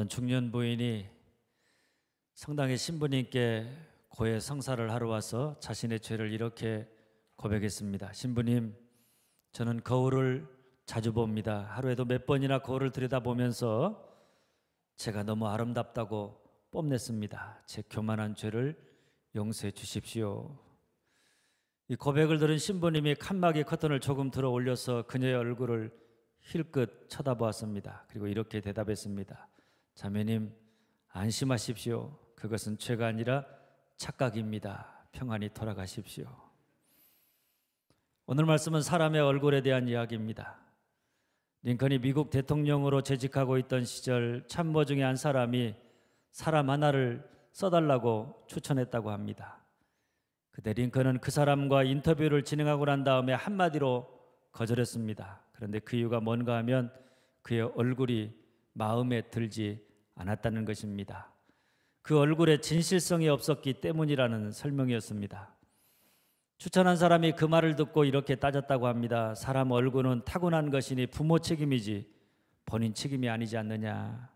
어떤 중년 부인이 성당의 신부님께 고해 성사를 하러 와서 자신의 죄를 이렇게 고백했습니다. 신부님, 저는 거울을 자주 봅니다. 하루에도 몇 번이나 거울을 들여다보면서 제가 너무 아름답다고 뽐냈습니다. 제 교만한 죄를 용서해 주십시오. 이 고백을 들은 신부님이 칸막이 커튼을 조금 들어 올려서 그녀의 얼굴을 힐끗 쳐다보았습니다. 그리고 이렇게 대답했습니다. 자매님, 안심하십시오. 그것은 죄가 아니라 착각입니다. 평안히 돌아가십시오. 오늘 말씀은 사람의 얼굴에 대한 이야기입니다. 링컨이 미국 대통령으로 재직하고 있던 시절 참모 중에 한 사람이 사람 하나를 써달라고 추천했다고 합니다. 그때 링컨은 그 사람과 인터뷰를 진행하고 난 다음에 한마디로 거절했습니다. 그런데 그 이유가 뭔가 하면 그의 얼굴이 마음에 들지 않았다는 것입니다. 그 얼굴에 진실성이 없었기 때문이라는 설명이었습니다. 추천한 사람이 그 말을 듣고 이렇게 따졌다고 합니다. 사람 얼굴은 타고난 것이니 부모 책임이지 본인 책임이 아니지 않느냐.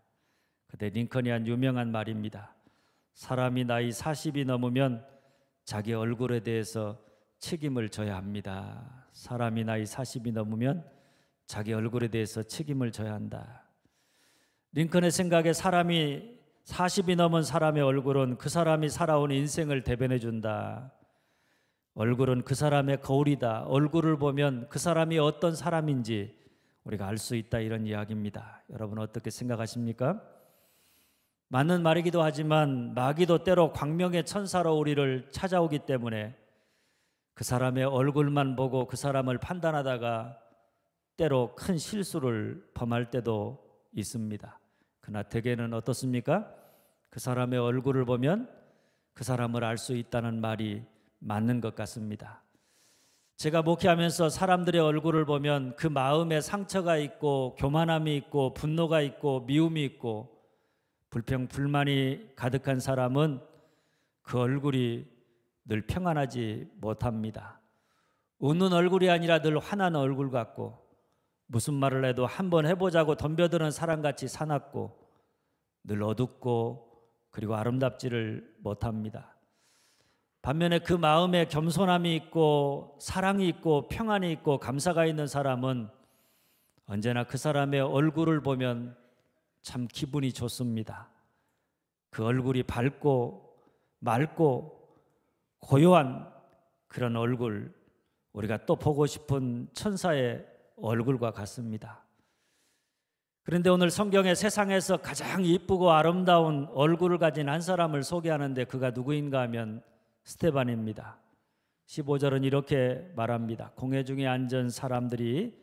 그때 링컨이 한 유명한 말입니다. 사람이 나이 40이 넘으면 자기 얼굴에 대해서 책임을 져야 합니다. 사람이 나이 40이 넘으면 자기 얼굴에 대해서 책임을 져야 한다. 링컨의 생각에 사람이 40이 넘은 사람의 얼굴은 그 사람이 살아온 인생을 대변해 준다. 얼굴은 그 사람의 거울이다. 얼굴을 보면 그 사람이 어떤 사람인지 우리가 알 수 있다, 이런 이야기입니다. 여러분 어떻게 생각하십니까? 맞는 말이기도 하지만 마귀도 때로 광명의 천사로 우리를 찾아오기 때문에 그 사람의 얼굴만 보고 그 사람을 판단하다가 때로 큰 실수를 범할 때도 있습니다. 그러나 대개는 어떻습니까? 그 사람의 얼굴을 보면 그 사람을 알 수 있다는 말이 맞는 것 같습니다. 제가 목회하면서 사람들의 얼굴을 보면 그 마음에 상처가 있고 교만함이 있고 분노가 있고 미움이 있고 불평 불만이 가득한 사람은 그 얼굴이 늘 평안하지 못합니다. 웃는 얼굴이 아니라 늘 화난 얼굴 같고 무슨 말을 해도 한번 해보자고 덤벼드는 사람같이 사납고 늘 어둡고 그리고 아름답지를 못합니다. 반면에 그 마음에 겸손함이 있고 사랑이 있고 평안이 있고 감사가 있는 사람은 언제나 그 사람의 얼굴을 보면 참 기분이 좋습니다. 그 얼굴이 밝고 맑고 고요한 그런 얼굴, 우리가 또 보고 싶은 천사의 얼굴과 같습니다. 그런데 오늘 성경의 세상에서 가장 이쁘고 아름다운 얼굴을 가진 한 사람을 소개하는데 그가 누구인가 하면 스데반입니다. 15절은 이렇게 말합니다. 공회 중에 앉은 사람들이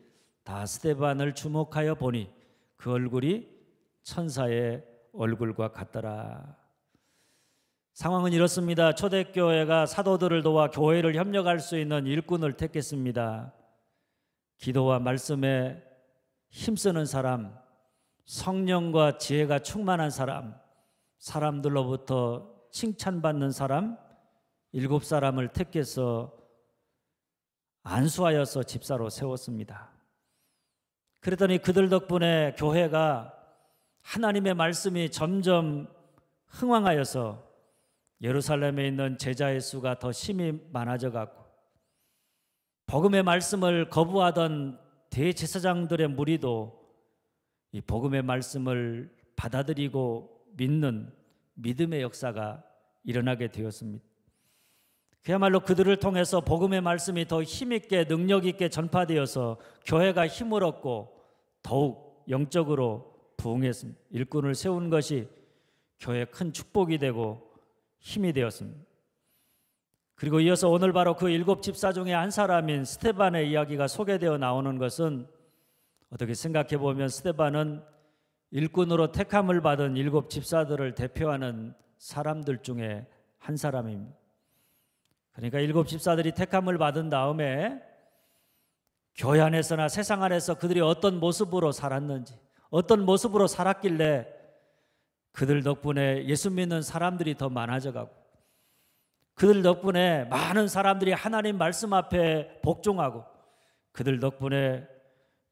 다 스데반을 주목하여 보니 그 얼굴이 천사의 얼굴과 같더라. 상황은 이렇습니다. 초대교회가 사도들을 도와 교회를 협력할 수 있는 일꾼을 택했습니다. 기도와 말씀에 힘쓰는 사람, 성령과 지혜가 충만한 사람, 사람들로부터 칭찬받는 사람 7사람을 택해서 안수하여서 집사로 세웠습니다. 그랬더니 그들 덕분에 교회가 하나님의 말씀이 점점 흥왕하여서 예루살렘에 있는 제자의 수가 더 심히 많아져 갔고 복음의 말씀을 거부하던 대제사장들의 무리도 이 복음의 말씀을 받아들이고 믿는 믿음의 역사가 일어나게 되었습니다. 그야말로 그들을 통해서 복음의 말씀이 더 힘있게 능력있게 전파되어서 교회가 힘을 얻고 더욱 영적으로 부흥했습니다. 일꾼을 세운 것이 교회에 큰 축복이 되고 힘이 되었습니다. 그리고 이어서 오늘 바로 그 7 집사 중에 한 사람인 스데반의 이야기가 소개되어 나오는 것은 어떻게 생각해 보면 스데반은 일꾼으로 택함을 받은 7 집사들을 대표하는 사람들 중에 한 사람입니다. 그러니까 7 집사들이 택함을 받은 다음에 교회 안에서나 세상 안에서 그들이 어떤 모습으로 살았는지, 어떤 모습으로 살았길래 그들 덕분에 예수 믿는 사람들이 더 많아져 가고 그들 덕분에 많은 사람들이 하나님 말씀 앞에 복종하고 그들 덕분에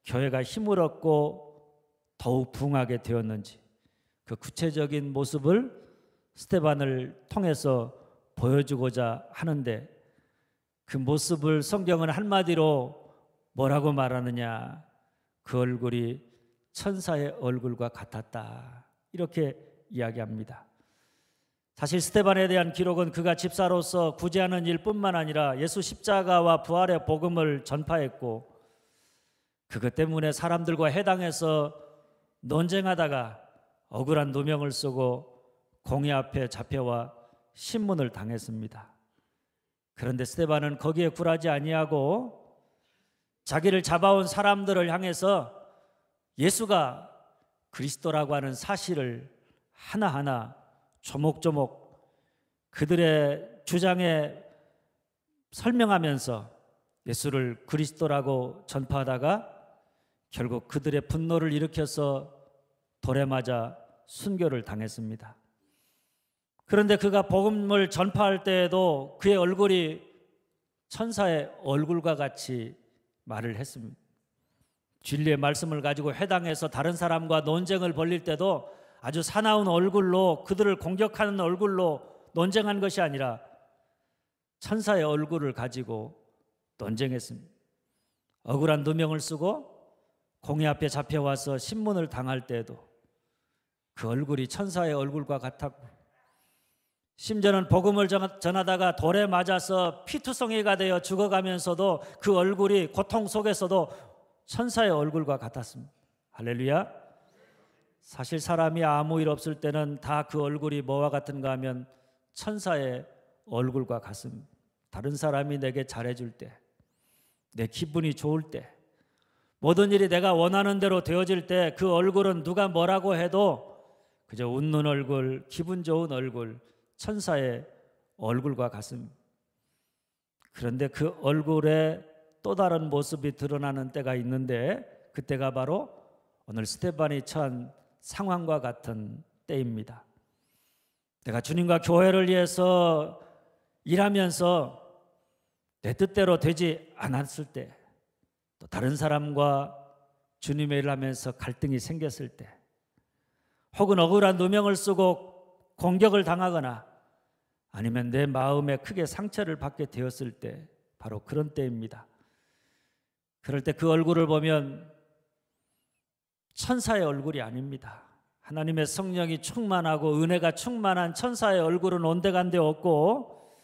교회가 힘을 얻고 더욱 부흥하게 되었는지, 그 구체적인 모습을 스데반을 통해서 보여주고자 하는데, 그 모습을 성경은 한마디로 뭐라고 말하느냐? 그 얼굴이 천사의 얼굴과 같았다, 이렇게 이야기합니다. 사실 스데반에 대한 기록은 그가 집사로서 구제하는 일뿐만 아니라 예수 십자가와 부활의 복음을 전파했고, 그것 때문에 사람들과 해당해서 논쟁하다가 억울한 누명을 쓰고 공의 앞에 잡혀와 신문을 당했습니다. 그런데 스데반은 거기에 굴하지 아니하고 자기를 잡아온 사람들을 향해서 예수가 그리스도라고 하는 사실을 하나하나 조목조목 그들의 주장에 설명하면서 예수를 그리스도라고 전파하다가 결국 그들의 분노를 일으켜서 돌에 맞아 순교를 당했습니다. 그런데 그가 복음을 전파할 때에도 그의 얼굴이 천사의 얼굴과 같이 말을 했습니다. 진리의 말씀을 가지고 회당에서 다른 사람과 논쟁을 벌일 때도 아주 사나운 얼굴로, 그들을 공격하는 얼굴로 논쟁한 것이 아니라 천사의 얼굴을 가지고 논쟁했습니다. 억울한 누명을 쓰고 공의 앞에 잡혀와서 신문을 당할 때에도 그 얼굴이 천사의 얼굴과 같았고, 심지어는 복음을 전하다가 돌에 맞아서 피투성이가 되어 죽어가면서도 그 얼굴이 고통 속에서도 천사의 얼굴과 같았습니다. 할렐루야. 사실 사람이 아무 일 없을 때는 다 그 얼굴이 뭐와 같은가 하면 천사의 얼굴과 같습니다. 다른 사람이 내게 잘해줄 때, 내 기분이 좋을 때, 모든 일이 내가 원하는 대로 되어질 때 그 얼굴은 누가 뭐라고 해도 그저 웃는 얼굴, 기분 좋은 얼굴, 천사의 얼굴과 같습니다. 그런데 그 얼굴에 또 다른 모습이 드러나는 때가 있는데, 그때가 바로 오늘 스데반이 처한 상황과 같은 때입니다. 내가 주님과 교회를 위해서 일하면서 내 뜻대로 되지 않았을 때, 또 다른 사람과 주님의 일을 하면서 갈등이 생겼을 때, 혹은 억울한 누명을 쓰고 공격을 당하거나 아니면 내 마음에 크게 상처를 받게 되었을 때, 바로 그런 때입니다. 그럴 때 그 얼굴을 보면 천사의 얼굴이 아닙니다. 하나님의 성령이 충만하고 은혜가 충만한 천사의 얼굴은 온데간데 없고,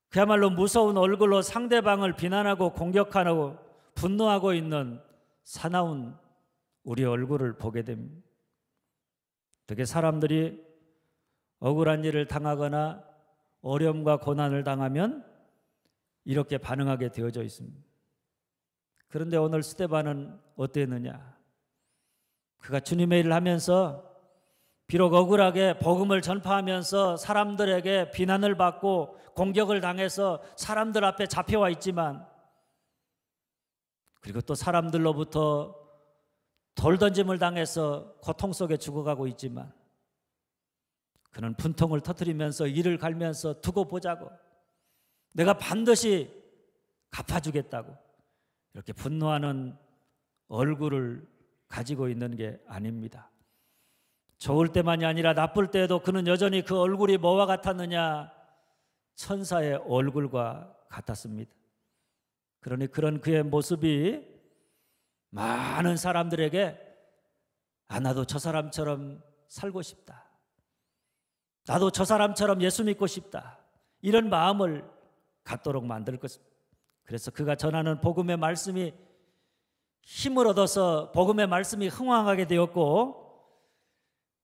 그야말로 무서운 얼굴로 상대방을 비난하고 공격하고 분노하고 있는 사나운 우리 얼굴을 보게 됩니다. 어떻게 사람들이 억울한 일을 당하거나 어려움과 고난을 당하면 이렇게 반응하게 되어져 있습니다. 그런데 오늘 스데반은 어땠느냐? 그가 주님의 일을 하면서 비록 억울하게 복음을 전파하면서 사람들에게 비난을 받고 공격을 당해서 사람들 앞에 잡혀와 있지만, 그리고 또 사람들로부터 돌 던짐을 당해서 고통 속에 죽어가고 있지만, 그는 분통을 터뜨리면서 이를 갈면서 두고 보자고, 내가 반드시 갚아주겠다고, 이렇게 분노하는 얼굴을 가지고 있는 게 아닙니다. 좋을 때만이 아니라 나쁠 때에도 그는 여전히 그 얼굴이 뭐와 같았느냐? 천사의 얼굴과 같았습니다. 그러니 그런 그의 모습이 많은 사람들에게 나도 저 사람처럼 살고 싶다, 나도 저 사람처럼 예수 믿고 싶다, 이런 마음을 갖도록 만들 것입니다. 그래서 그가 전하는 복음의 말씀이 힘을 얻어서 복음의 말씀이 흥황하게 되었고,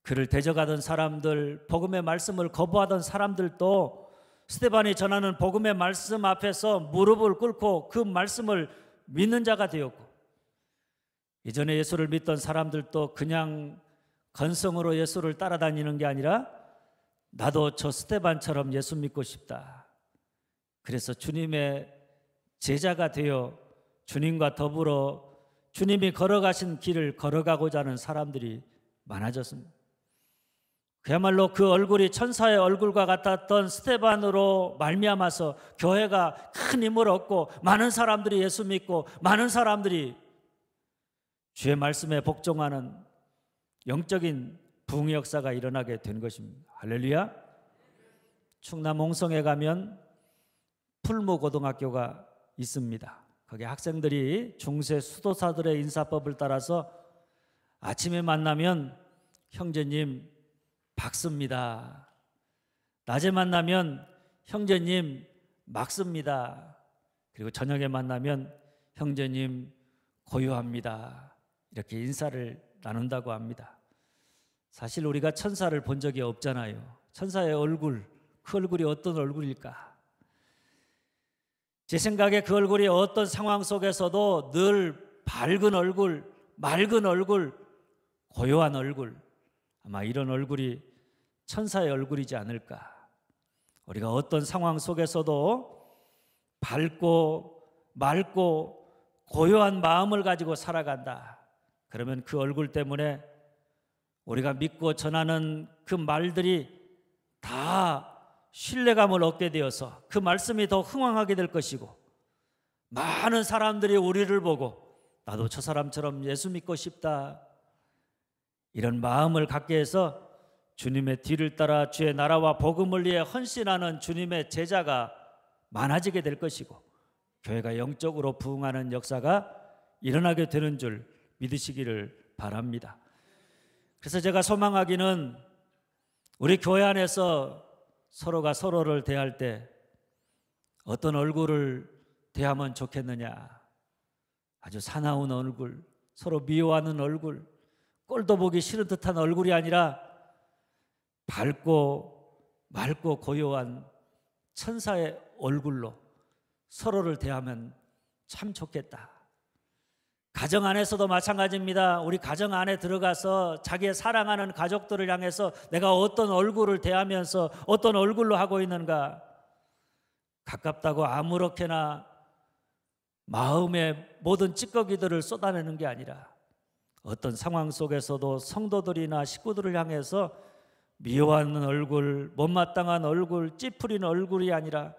그를 대적하던 사람들, 복음의 말씀을 거부하던 사람들도 스데반이 전하는 복음의 말씀 앞에서 무릎을 꿇고 그 말씀을 믿는 자가 되었고, 이전에 예수를 믿던 사람들도 그냥 건성으로 예수를 따라다니는 게 아니라 나도 저 스데반처럼 예수 믿고 싶다, 그래서 주님의 제자가 되어 주님과 더불어 주님이 걸어가신 길을 걸어가고자 하는 사람들이 많아졌습니다. 그야말로 그 얼굴이 천사의 얼굴과 같았던 스데반으로 말미암아서 교회가 큰 힘을 얻고 많은 사람들이 예수 믿고 많은 사람들이 주의 말씀에 복종하는 영적인 부흥의 역사가 일어나게 된 것입니다. 할렐루야. 충남 홍성에 가면 풀무고등학교가 있습니다. 거기 학생들이 중세 수도사들의 인사법을 따라서 아침에 만나면 형제님 박습니다. 낮에 만나면 형제님 막습니다. 그리고 저녁에 만나면 형제님 고요합니다. 이렇게 인사를 나눈다고 합니다. 사실 우리가 천사를 본 적이 없잖아요. 천사의 얼굴, 그 얼굴이 어떤 얼굴일까? 제 생각에 그 얼굴이 어떤 상황 속에서도 늘 밝은 얼굴, 맑은 얼굴, 고요한 얼굴, 아마 이런 얼굴이 천사의 얼굴이지 않을까. 우리가 어떤 상황 속에서도 밝고 맑고 고요한 마음을 가지고 살아간다. 그러면 그 얼굴 때문에 우리가 믿고 전하는 그 말들이 다 신뢰감을 얻게 되어서 그 말씀이 더 흥황하게 될 것이고, 많은 사람들이 우리를 보고 나도 저 사람처럼 예수 믿고 싶다, 이런 마음을 갖게 해서 주님의 뒤를 따라 주의 나라와 복음을 위해 헌신하는 주님의 제자가 많아지게 될 것이고, 교회가 영적으로 부흥하는 역사가 일어나게 되는 줄 믿으시기를 바랍니다. 그래서 제가 소망하기는 우리 교회 안에서 서로가 서로를 대할 때 어떤 얼굴을 대하면 좋겠느냐. 아주 사나운 얼굴, 서로 미워하는 얼굴, 꼴도 보기 싫은 듯한 얼굴이 아니라 밝고 맑고 고요한 천사의 얼굴로 서로를 대하면 참 좋겠다. 가정 안에서도 마찬가지입니다. 우리 가정 안에 들어가서 자기의 사랑하는 가족들을 향해서 내가 어떤 얼굴을 대하면서 어떤 얼굴로 하고 있는가. 가깝다고 아무렇게나 마음의 모든 찌꺼기들을 쏟아내는 게 아니라 어떤 상황 속에서도 성도들이나 식구들을 향해서 미워하는 얼굴, 못마땅한 얼굴, 찌푸린 얼굴이 아니라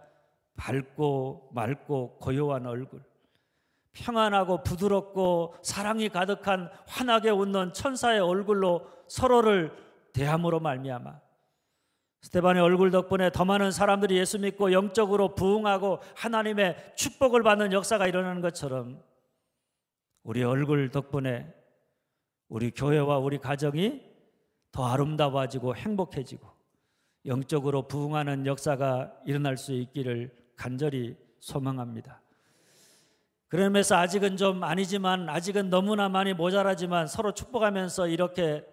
밝고 맑고 고요한 얼굴, 평안하고 부드럽고 사랑이 가득한 환하게 웃는 천사의 얼굴로 서로를 대함으로 말미암아 스데반의 얼굴 덕분에 더 많은 사람들이 예수 믿고 영적으로 부흥하고 하나님의 축복을 받는 역사가 일어나는 것처럼, 우리 얼굴 덕분에 우리 교회와 우리 가정이 더 아름다워지고 행복해지고 영적으로 부흥하는 역사가 일어날 수 있기를 간절히 소망합니다. 그러면서 아직은 좀 아니지만, 아직은 너무나 많이 모자라지만 서로 축복하면서 이렇게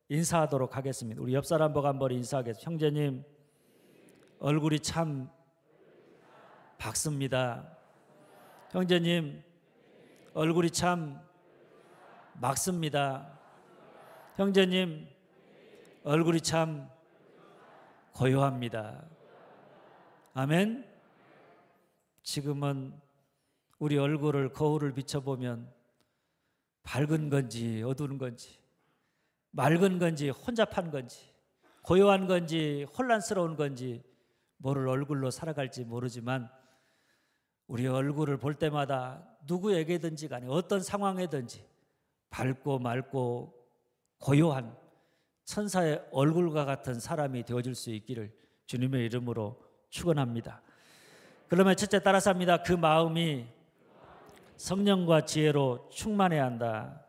인사하도록 하겠습니다. 우리 옆 사람 보고 한번 인사하겠습니다. 형제님 얼굴이 참 밝습니다. 형제님 얼굴이 참 맑습니다. 형제님 얼굴이 참 고요합니다. 아멘. 지금은 우리 얼굴을 거울을 비춰보면 밝은 건지 어두운 건지, 맑은 건지 혼잡한 건지, 고요한 건지 혼란스러운 건지 모를 얼굴로 살아갈지 모르지만, 우리 얼굴을 볼 때마다 누구에게든지 간에 어떤 상황에든지 밝고 맑고 고요한 천사의 얼굴과 같은 사람이 되어줄 수 있기를 주님의 이름으로 축원합니다. 그러면 첫째 따라서 합니다. 그 마음이 성령과 지혜로 충만해야 한다.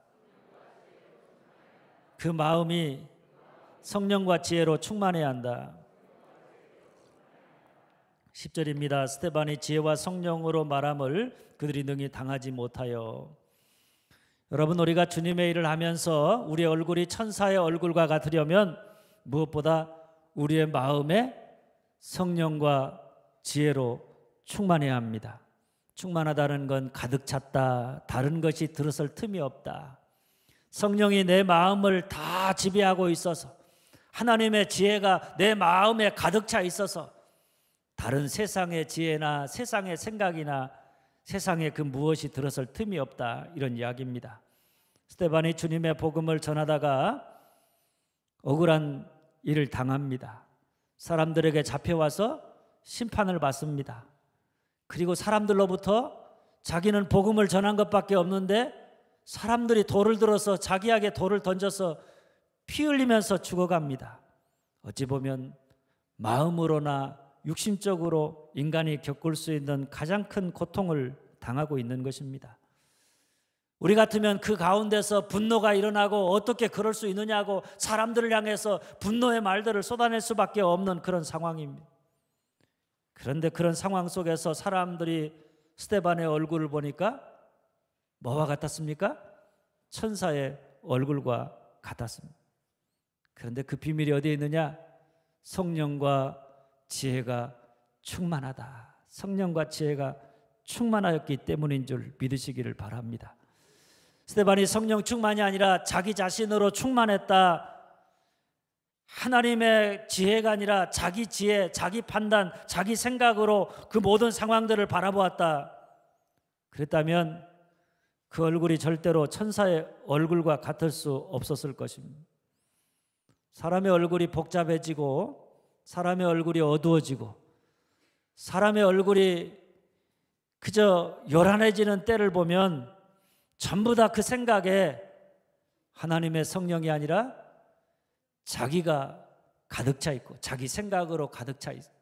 그 마음이 성령과 지혜로 충만해야 한다. 10절입니다. 스데반이 지혜와 성령으로 말함을 그들이 능히 당하지 못하여. 여러분, 우리가 주님의 일을 하면서 우리의 얼굴이 천사의 얼굴과 같으려면 무엇보다 우리의 마음에 성령과 지혜로 충만해야 합니다. 충만하다는 건 가득 찼다, 다른 것이 들어설 틈이 없다. 성령이 내 마음을 다 지배하고 있어서, 하나님의 지혜가 내 마음에 가득 차 있어서 다른 세상의 지혜나 세상의 생각이나 세상의 그 무엇이 들어설 틈이 없다, 이런 이야기입니다. 스데반이 주님의 복음을 전하다가 억울한 일을 당합니다. 사람들에게 잡혀와서 심판을 받습니다. 그리고 사람들로부터 자기는 복음을 전한 것밖에 없는데 사람들이 돌을 들어서 자기에게 돌을 던져서 피 흘리면서 죽어갑니다. 어찌 보면 마음으로나 육신적으로 인간이 겪을 수 있는 가장 큰 고통을 당하고 있는 것입니다. 우리 같으면 그 가운데서 분노가 일어나고 어떻게 그럴 수 있느냐고 사람들을 향해서 분노의 말들을 쏟아낼 수밖에 없는 그런 상황입니다. 그런데 그런 상황 속에서 사람들이 스데반의 얼굴을 보니까 뭐와 같았습니까? 천사의 얼굴과 같았습니다. 그런데 그 비밀이 어디에 있느냐? 성령과 지혜가 충만하다. 성령과 지혜가 충만하였기 때문인 줄 믿으시기를 바랍니다. 스데반이 성령 충만이 아니라 자기 자신으로 충만했다. 하나님의 지혜가 아니라 자기 지혜, 자기 판단, 자기 생각으로 그 모든 상황들을 바라보았다. 그랬다면 그 얼굴이 절대로 천사의 얼굴과 같을 수 없었을 것입니다. 사람의 얼굴이 복잡해지고 사람의 얼굴이 어두워지고 사람의 얼굴이 그저 요란해지는 때를 보면 전부 다 그 생각에 하나님의 성령이 아니라 자기가 가득 차 있고 자기 생각으로 가득 차 있고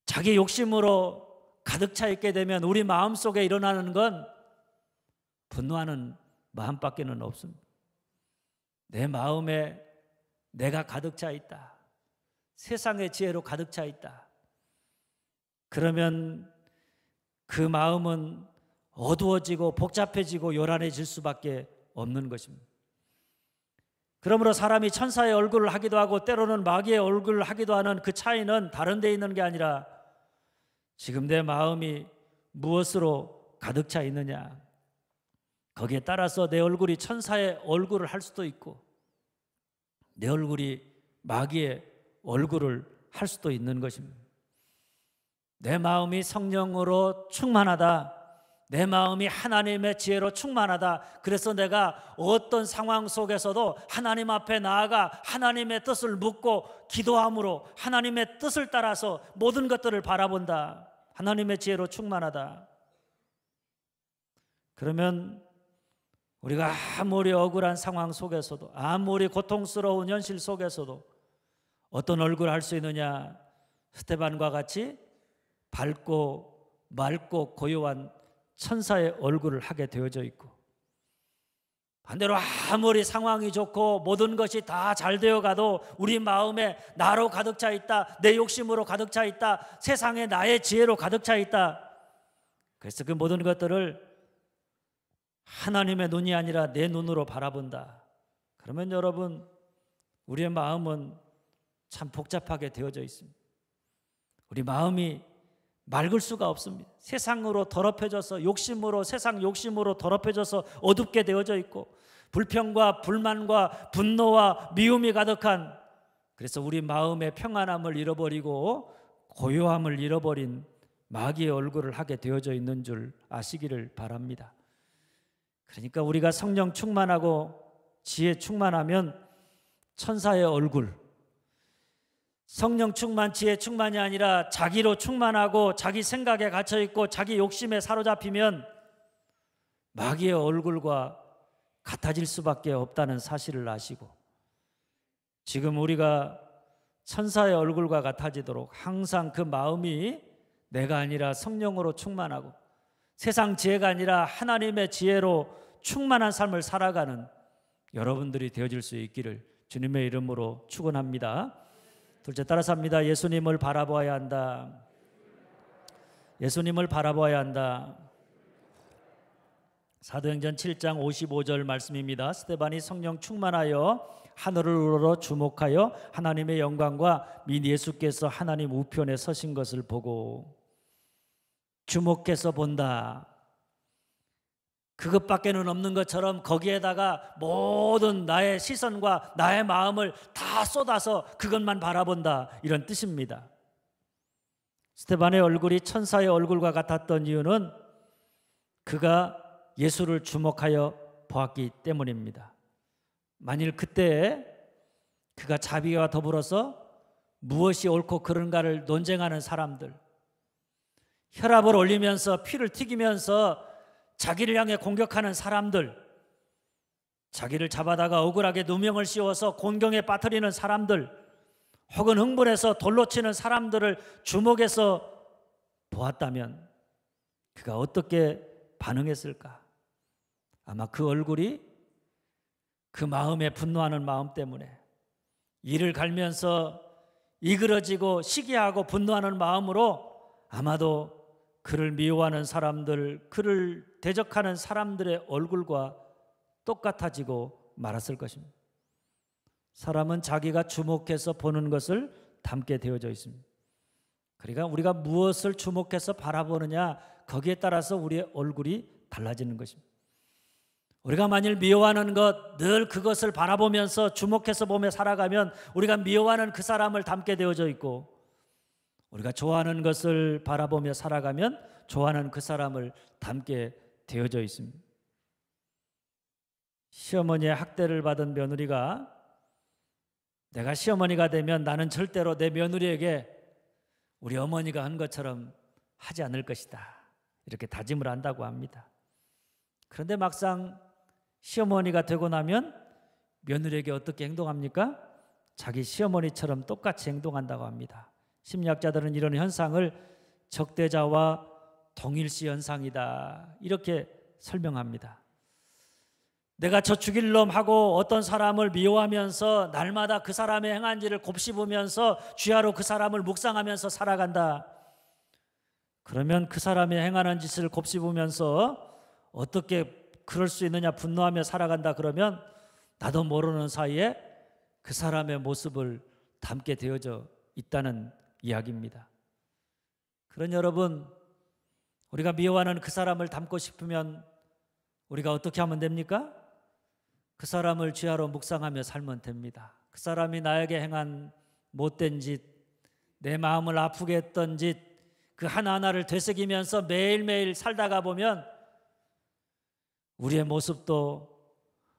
자기 욕심으로 가득 차 있게 되면 우리 마음속에 일어나는 건 분노하는 마음밖에는 없습니다. 내 마음에 내가 가득 차 있다. 세상의 지혜로 가득 차 있다. 그러면 그 마음은 어두워지고 복잡해지고 요란해질 수밖에 없는 것입니다. 그러므로 사람이 천사의 얼굴을 하기도 하고 때로는 마귀의 얼굴을 하기도 하는 그 차이는 다른 데 있는 게 아니라 지금 내 마음이 무엇으로 가득 차 있느냐, 거기에 따라서 내 얼굴이 천사의 얼굴을 할 수도 있고 내 얼굴이 마귀의 얼굴을 할 수도 있는 것입니다. 내 마음이 성령으로 충만하다, 내 마음이 하나님의 지혜로 충만하다. 그래서 내가 어떤 상황 속에서도 하나님 앞에 나아가 하나님의 뜻을 묻고 기도함으로 하나님의 뜻을 따라서 모든 것들을 바라본다. 하나님의 지혜로 충만하다. 그러면 우리가 아무리 억울한 상황 속에서도 아무리 고통스러운 현실 속에서도 어떤 얼굴을 할 수 있느냐? 스데반과 같이 밝고 맑고 고요한 천사의 얼굴을 하게 되어져 있고, 반대로 아무리 상황이 좋고 모든 것이 다 잘 되어 가도 우리 마음에 나로 가득 차 있다, 내 욕심으로 가득 차 있다, 세상에 나의 지혜로 가득 차 있다. 그래서 그 모든 것들을 하나님의 눈이 아니라 내 눈으로 바라본다. 그러면 여러분, 우리의 마음은 참 복잡하게 되어져 있습니다. 우리 마음이 맑을 수가 없습니다. 세상으로 더럽혀져서 욕심으로, 세상 욕심으로 더럽혀져서 어둡게 되어져 있고 불평과 불만과 분노와 미움이 가득한, 그래서 우리 마음의 평안함을 잃어버리고 고요함을 잃어버린 마귀의 얼굴을 하게 되어져 있는 줄 아시기를 바랍니다. 그러니까 우리가 성령 충만하고 지혜 충만하면 천사의 얼굴, 성령 충만, 지혜 충만이 아니라 자기로 충만하고 자기 생각에 갇혀있고 자기 욕심에 사로잡히면 마귀의 얼굴과 같아질 수밖에 없다는 사실을 아시고, 지금 우리가 천사의 얼굴과 같아지도록 항상 그 마음이 내가 아니라 성령으로 충만하고 세상 지혜가 아니라 하나님의 지혜로 충만한 삶을 살아가는 여러분들이 되어질 수 있기를 주님의 이름으로 축원합니다. 둘째, 따라서 합니다. 예수님을 바라보아야 한다. 예수님을 바라보아야 한다. 사도행전 7장 55절 말씀입니다. 스데반이 성령 충만하여 하늘을 우러러 주목하여 하나님의 영광과 민 예수께서 하나님 우편에 서신 것을 보고, 주목해서 본다. 그것밖에는 없는 것처럼 거기에다가 모든 나의 시선과 나의 마음을 다 쏟아서 그것만 바라본다, 이런 뜻입니다. 스데반의 얼굴이 천사의 얼굴과 같았던 이유는 그가 예수를 주목하여 보았기 때문입니다. 만일 그때 그가 자비와 더불어서 무엇이 옳고 그른가를 논쟁하는 사람들, 혈압을 올리면서 피를 튀기면서 자기를 향해 공격하는 사람들, 자기를 잡아다가 억울하게 누명을 씌워서 곤경에 빠뜨리는 사람들, 혹은 흥분해서 돌로 치는 사람들을 주목해서 보았다면 그가 어떻게 반응했을까? 아마 그 얼굴이 그 마음에 분노하는 마음 때문에, 이를 갈면서 이그러지고 시기하고 분노하는 마음으로 아마도 그를 미워하는 사람들, 그를 대적하는 사람들의 얼굴과 똑같아지고 말았을 것입니다. 사람은 자기가 주목해서 보는 것을 닮게 되어져 있습니다. 그러니까 우리가 무엇을 주목해서 바라보느냐, 거기에 따라서 우리의 얼굴이 달라지는 것입니다. 우리가 만일 미워하는 것, 늘 그것을 바라보면서 주목해서 보며 살아가면 우리가 미워하는 그 사람을 닮게 되어져 있고, 우리가 좋아하는 것을 바라보며 살아가면 좋아하는 그 사람을 닮게 되어져 있습니다. 시어머니의 학대를 받은 며느리가 내가 시어머니가 되면 나는 절대로 내 며느리에게 우리 어머니가 한 것처럼 하지 않을 것이다, 이렇게 다짐을 한다고 합니다. 그런데 막상 시어머니가 되고 나면 며느리에게 어떻게 행동합니까? 자기 시어머니처럼 똑같이 행동한다고 합니다. 심리학자들은 이런 현상을 적대자와 동일시 현상이다, 이렇게 설명합니다. 내가 저 죽일 놈 하고 어떤 사람을 미워하면서 날마다 그 사람의 행한 일을 곱씹으면서 주야로 그 사람을 묵상하면서 살아간다. 그러면 그 사람의 행하는 짓을 곱씹으면서 어떻게 그럴 수 있느냐 분노하며 살아간다. 그러면 나도 모르는 사이에 그 사람의 모습을 담게 되어져 있다는 이야기입니다. 그런 여러분, 우리가 미워하는 그 사람을 닮고 싶으면 우리가 어떻게 하면 됩니까? 그 사람을 주야로 묵상하며 살면 됩니다. 그 사람이 나에게 행한 못된 짓, 내 마음을 아프게 했던 짓, 그 하나하나를 되새기면서 매일매일 살다가 보면 우리의 모습도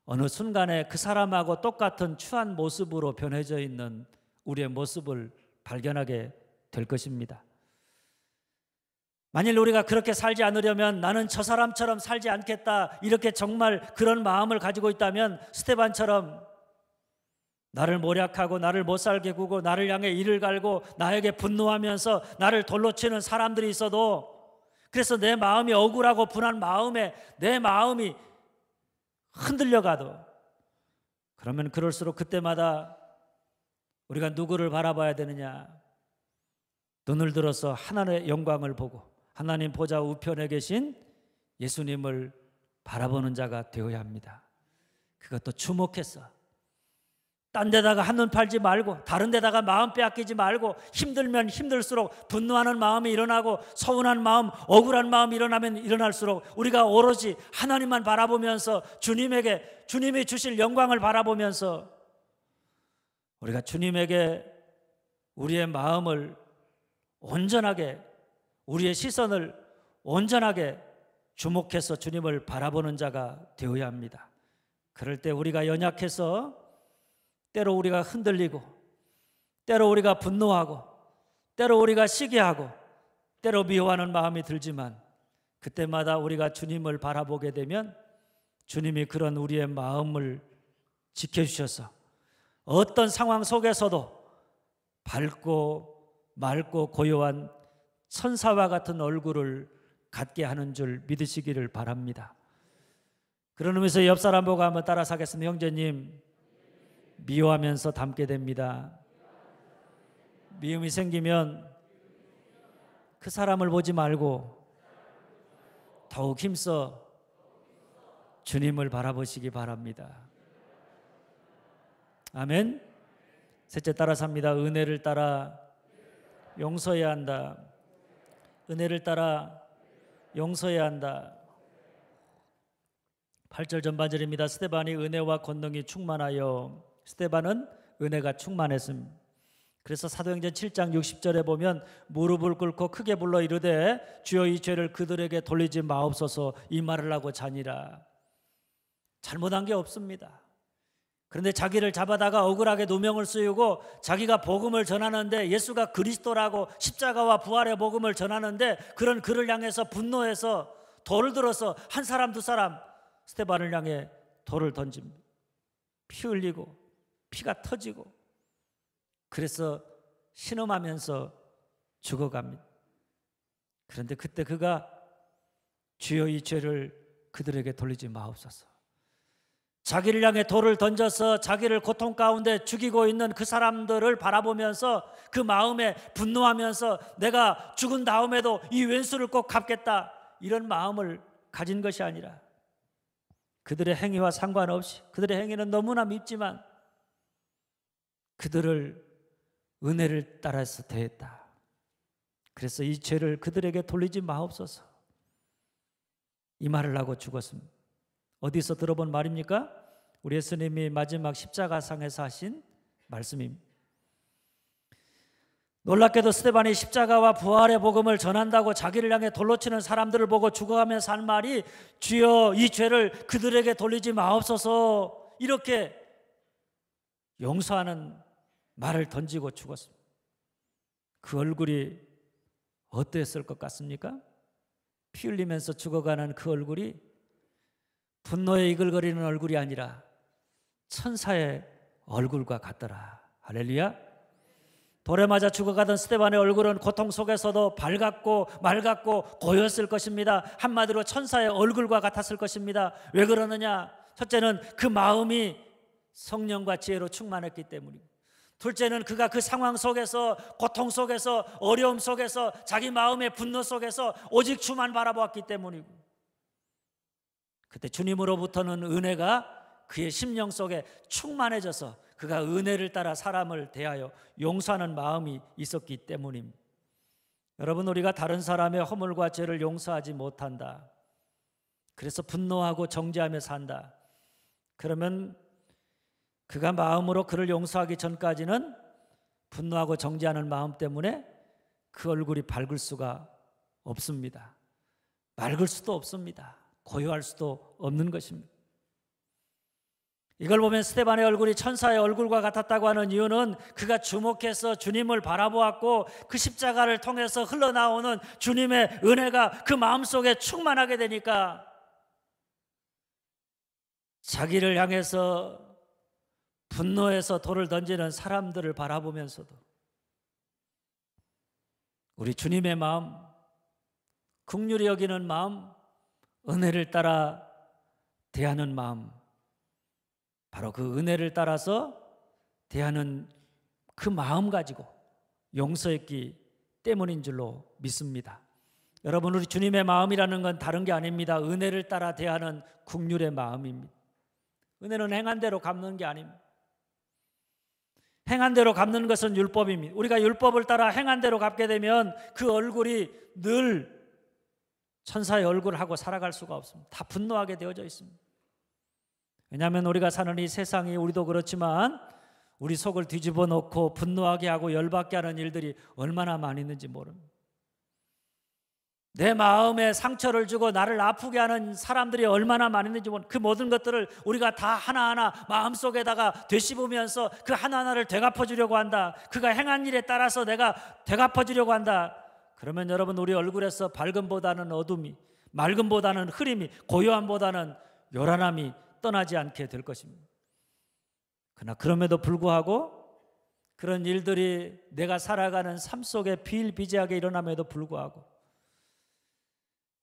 어느 순간에 그 사람하고 똑같은 추한 모습으로 변해져 있는 우리의 모습을 발견하게 될 것입니다. 만일 우리가 그렇게 살지 않으려면 나는 저 사람처럼 살지 않겠다, 이렇게 정말 그런 마음을 가지고 있다면 스데반처럼 나를 모략하고 나를 못살게 구고 나를 향해 이를 갈고 나에게 분노하면서 나를 돌로 치는 사람들이 있어도, 그래서 내 마음이 억울하고 분한 마음에 내 마음이 흔들려가도, 그러면 그럴수록 그때마다 우리가 누구를 바라봐야 되느냐? 눈을 들어서 하나님의 영광을 보고 하나님 보좌 우편에 계신 예수님을 바라보는 자가 되어야 합니다. 그것도 주목해서, 딴 데다가 한눈 팔지 말고 다른 데다가 마음 빼앗기지 말고, 힘들면 힘들수록 분노하는 마음이 일어나고 서운한 마음, 억울한 마음이 일어나면 일어날수록 우리가 오로지 하나님만 바라보면서 주님이 주실 영광을 바라보면서 우리가 주님에게 우리의 마음을 온전하게, 우리의 시선을 온전하게 주목해서 주님을 바라보는 자가 되어야 합니다. 그럴 때 우리가 연약해서 때로 우리가 흔들리고, 때로 우리가 분노하고, 때로 우리가 시기하고, 때로 미워하는 마음이 들지만, 그때마다 우리가 주님을 바라보게 되면 주님이 그런 우리의 마음을 지켜주셔서 어떤 상황 속에서도 밝고 맑고 고요한 천사와 같은 얼굴을 갖게 하는 줄 믿으시기를 바랍니다. 그런 의미에서 옆 사람 보고 한번 따라 사겠습니다. 형제님, 미워하면서 닮게 됩니다. 미움이 생기면 그 사람을 보지 말고 더욱 힘써 주님을 바라보시기 바랍니다. 아멘. 셋째, 따라 삽니다. 은혜를 따라 용서해야 한다. 은혜를 따라 용서해야 한다. 8절 전반절입니다. 스데반이 은혜와 권능이 충만하여, 스데반은 은혜가 충만했습니다. 그래서 사도행전 7장 60절에 보면 무릎을 꿇고 크게 불러 이르되 주여 이 죄를 그들에게 돌리지 마옵소서, 이 말을 하고 자니라. 잘못한 게 없습니다. 그런데 자기를 잡아다가 억울하게 누명을 씌우고 자기가 복음을 전하는데, 예수가 그리스도라고 십자가와 부활의 복음을 전하는데, 그런 그를 향해서 분노해서 돌을 들어서 한 사람 두 사람 스데반을 향해 돌을 던집니다. 피 흘리고 피가 터지고 그래서 신음하면서 죽어갑니다. 그런데 그때 그가 주여 이 죄를 그들에게 돌리지 마옵소서. 자기를 향해 돌을 던져서 자기를 고통 가운데 죽이고 있는 그 사람들을 바라보면서 그 마음에 분노하면서 내가 죽은 다음에도 이 왼수를 꼭 갚겠다, 이런 마음을 가진 것이 아니라 그들의 행위와 상관없이, 그들의 행위는 너무나 밉지만 그들을 은혜를 따라서 대했다. 그래서 이 죄를 그들에게 돌리지 마옵소서, 이 말을 하고 죽었습니다. 어디서 들어본 말입니까? 우리 예수님이 마지막 십자가상에서 하신 말씀입니다. 놀랍게도 스데반이 십자가와 부활의 복음을 전한다고 자기를 향해 돌로 치는 사람들을 보고 죽어가면서 한 말이 주여 이 죄를 그들에게 돌리지 마옵소서, 이렇게 용서하는 말을 던지고 죽었습니다. 그 얼굴이 어땠을 것 같습니까? 피 흘리면서 죽어가는 그 얼굴이 분노에 이글거리는 얼굴이 아니라 천사의 얼굴과 같더라. 할렐루야. 돌에 맞아 죽어가던 스데반의 얼굴은 고통 속에서도 밝았고 맑았고 고였을 것입니다. 한마디로 천사의 얼굴과 같았을 것입니다. 왜 그러느냐? 첫째는 그 마음이 성령과 지혜로 충만했기 때문입니다. 둘째는 그가 그 상황 속에서, 고통 속에서, 어려움 속에서, 자기 마음의 분노 속에서 오직 주만 바라보았기 때문이고, 그때 주님으로부터는 은혜가 그의 심령 속에 충만해져서 그가 은혜를 따라 사람을 대하여 용서하는 마음이 있었기 때문입니다. 여러분, 우리가 다른 사람의 허물과 죄를 용서하지 못한다, 그래서 분노하고 정죄하며 산다, 그러면 그가 마음으로 그를 용서하기 전까지는 분노하고 정죄하는 마음 때문에 그 얼굴이 밝을 수가 없습니다. 맑을 수도 없습니다. 고요할 수도 없는 것입니다. 이걸 보면 스데반의 얼굴이 천사의 얼굴과 같았다고 하는 이유는 그가 주목해서 주님을 바라보았고 그 십자가를 통해서 흘러나오는 주님의 은혜가 그 마음속에 충만하게 되니까 자기를 향해서 분노해서 돌을 던지는 사람들을 바라보면서도 우리 주님의 마음, 긍휼히 여기는 마음, 은혜를 따라 대하는 마음, 바로 그 은혜를 따라서 대하는 그 마음 가지고 용서했기 때문인 줄로 믿습니다. 여러분, 우리 주님의 마음이라는 건 다른 게 아닙니다. 은혜를 따라 대하는 긍휼의 마음입니다. 은혜는 행한 대로 갚는 게 아닙니다. 행한 대로 갚는 것은 율법입니다. 우리가 율법을 따라 행한 대로 갚게 되면 그 얼굴이 늘 천사의 얼굴하고 살아갈 수가 없습니다. 다 분노하게 되어져 있습니다. 왜냐하면 우리가 사는 이 세상이, 우리도 그렇지만 우리 속을 뒤집어 놓고 분노하게 하고 열받게 하는 일들이 얼마나 많이 있는지 모릅니다. 내 마음에 상처를 주고 나를 아프게 하는 사람들이 얼마나 많이 있는지 모릅니다. 그 모든 것들을 우리가 다 하나하나 마음속에다가 되씹으면서 그 하나하나를 되갚아주려고 한다. 그가 행한 일에 따라서 내가 되갚아주려고 한다. 그러면 여러분, 우리 얼굴에서 밝음보다는 어둠이, 맑음보다는 흐림이, 고요함보다는 요란함이 떠나지 않게 될 것입니다. 그러나 그럼에도 불구하고 그런 일들이 내가 살아가는 삶 속에 비일비재하게 일어남에도 불구하고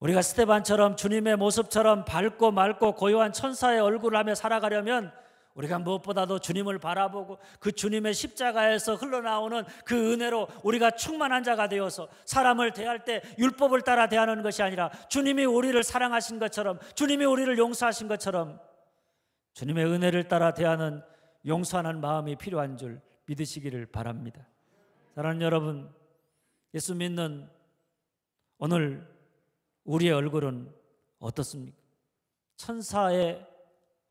우리가 스데반처럼 주님의 모습처럼 밝고 맑고 고요한 천사의 얼굴을 하며 살아가려면 우리가 무엇보다도 주님을 바라보고 그 주님의 십자가에서 흘러나오는 그 은혜로 우리가 충만한 자가 되어서 사람을 대할 때 율법을 따라 대하는 것이 아니라 주님이 우리를 사랑하신 것처럼, 주님이 우리를 용서하신 것처럼 주님의 은혜를 따라 대하는 용서하는 마음이 필요한 줄 믿으시기를 바랍니다. 사랑하는 여러분, 예수 믿는 오늘 우리의 얼굴은 어떻습니까? 천사의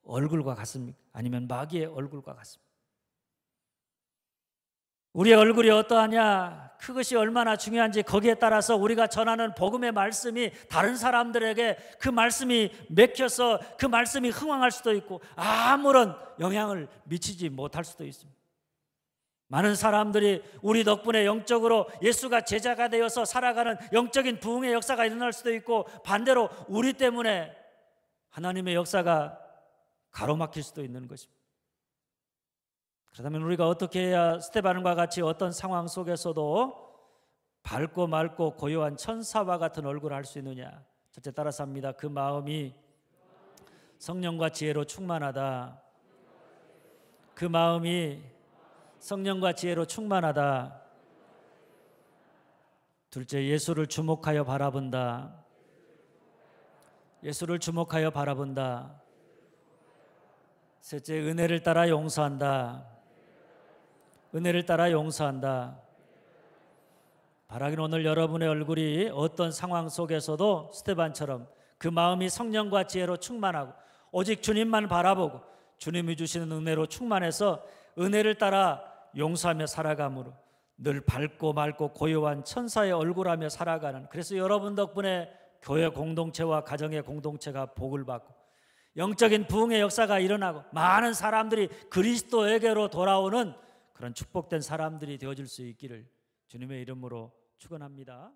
얼굴과 같습니까? 아니면 마귀의 얼굴과 같습니까? 우리의 얼굴이 어떠하냐, 그것이 얼마나 중요한지 거기에 따라서 우리가 전하는 복음의 말씀이 다른 사람들에게 그 말씀이 맥혀서 그 말씀이 흥황할 수도 있고 아무런 영향을 미치지 못할 수도 있습니다. 많은 사람들이 우리 덕분에 영적으로 예수가 제자가 되어서 살아가는 영적인 부흥의 역사가 일어날 수도 있고, 반대로 우리 때문에 하나님의 역사가 가로막힐 수도 있는 것입니다. 그렇다면 우리가 어떻게 해야 스데반과 같이 어떤 상황 속에서도 밝고 맑고 고요한 천사와 같은 얼굴을 할 수 있느냐? 첫째, 따라서 합니다. 그 마음이 성령과 지혜로 충만하다. 그 마음이 성령과 지혜로 충만하다. 둘째, 예수를 주목하여 바라본다. 예수를 주목하여 바라본다. 셋째, 은혜를 따라 용서한다. 은혜를 따라 용서한다. 바라기는 오늘 여러분의 얼굴이 어떤 상황 속에서도 스데반처럼 그 마음이 성령과 지혜로 충만하고 오직 주님만 바라보고 주님이 주시는 은혜로 충만해서 은혜를 따라 용서하며 살아감으로 늘 밝고 맑고 고요한 천사의 얼굴하며 살아가는, 그래서 여러분 덕분에 교회 공동체와 가정의 공동체가 복을 받고 영적인 부흥의 역사가 일어나고 많은 사람들이 그리스도에게로 돌아오는 그런 축복된 사람들이 되어질 수 있기를 주님의 이름으로 축원합니다.